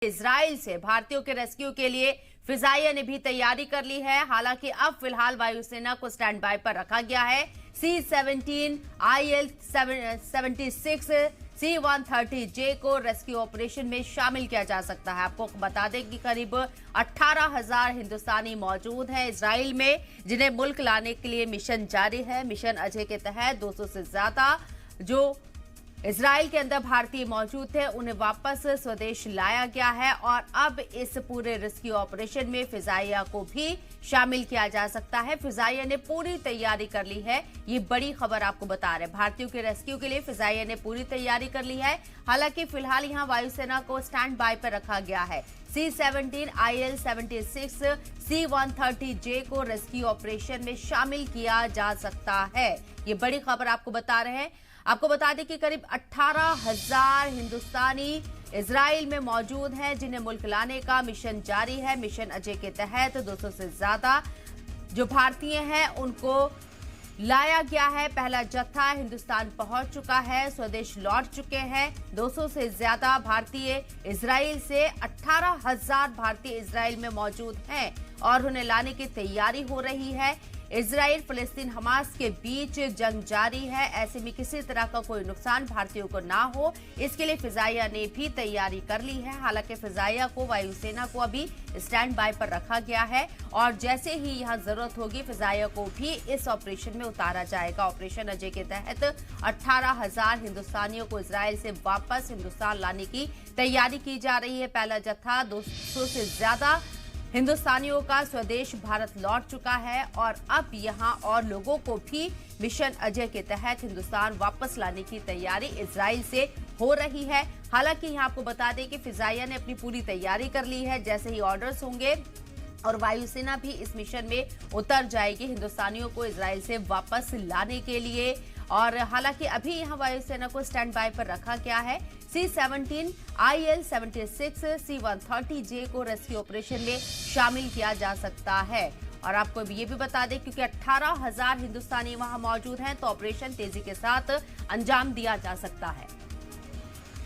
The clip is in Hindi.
इजराइल से भारतीयों के रेस्क्यू के लिए फिजाइया ने भी तैयारी कर ली है। हालांकि अब फिलहाल वायुसेना को स्टैंड बाय पर रखा गया है। C-17 IL-76 C-130J को रेस्क्यू ऑपरेशन में शामिल किया जा सकता है। आपको बता दें कि करीब 18,000 हिंदुस्तानी मौजूद हैं इजराइल में, जिन्हें मुल्क लाने के लिए मिशन जारी है। मिशन अजय के तहत 200 से ज्यादा जो इजराइल के अंदर भारतीय मौजूद थे उन्हें वापस स्वदेश लाया गया है और अब इस पूरे रेस्क्यू ऑपरेशन में फिजाइया को भी शामिल किया जा सकता है। फिजाइया ने पूरी तैयारी कर ली है, ये बड़ी खबर आपको बता रहे हैं। भारतीयों के रेस्क्यू के लिए फिजाइया ने पूरी तैयारी कर ली है। हालांकि फिलहाल यहां वायुसेना को स्टैंड बाय पर रखा गया है। C-17 IL-76 C-130J को रेस्क्यू ऑपरेशन में शामिल किया जा सकता है। ये बड़ी खबर आपको बता रहे हैं। आपको बता दें कि करीब 18,000 हिंदुस्तानी इजराइल में मौजूद हैं, जिन्हें मुल्क लाने का मिशन जारी है। मिशन अजय के तहत 200 से ज्यादा जो भारतीय हैं उनको लाया गया है। पहला जत्था हिंदुस्तान पहुंच चुका है, स्वदेश लौट चुके हैं। 200 से ज्यादा भारतीय इजराइल से 18,000 भारतीय इजराइल में मौजूद हैं और उन्हें लाने की तैयारी हो रही है। इजराइल फिलिस्तीन हमास के बीच जंग जारी है, ऐसे में किसी तरह का कोई नुकसान भारतीयों को ना हो, इसके लिए फिजाइया ने भी तैयारी कर ली है। हालांकि फिजाइया को वायुसेना को अभी स्टैंड बाय पर रखा गया है और जैसे ही यहां जरूरत होगी फिजाइया को भी इस ऑपरेशन में उतारा जाएगा। ऑपरेशन अजय के तहत 18,000 हिंदुस्तानियों को इजराइल से वापस हिंदुस्तान लाने की तैयारी की जा रही है। पहला जत्था 200 से ज्यादा हिंदुस्तानियों का स्वदेश भारत लौट चुका है और अब यहां और लोगों को भी मिशन अजय के तहत हिंदुस्तान वापस लाने की तैयारी इजराइल से हो रही है। हालांकि यहां आपको बता दें कि फिजाइया ने अपनी पूरी तैयारी कर ली है। जैसे ही ऑर्डर्स होंगे और वायुसेना भी इस मिशन में उतर जाएगी हिंदुस्तानियों को इजराइल से वापस लाने के लिए। और हालांकि अभी यहां वायुसेना को स्टैंड बाय पर रखा गया है। C-17 IL-76 C-130J को रेस्क्यू ऑपरेशन में शामिल किया जा सकता है। और आपको ये भी बता दें क्योंकि 18,000 हिंदुस्तानी वहां मौजूद हैं तो ऑपरेशन तेजी के साथ अंजाम दिया जा सकता है।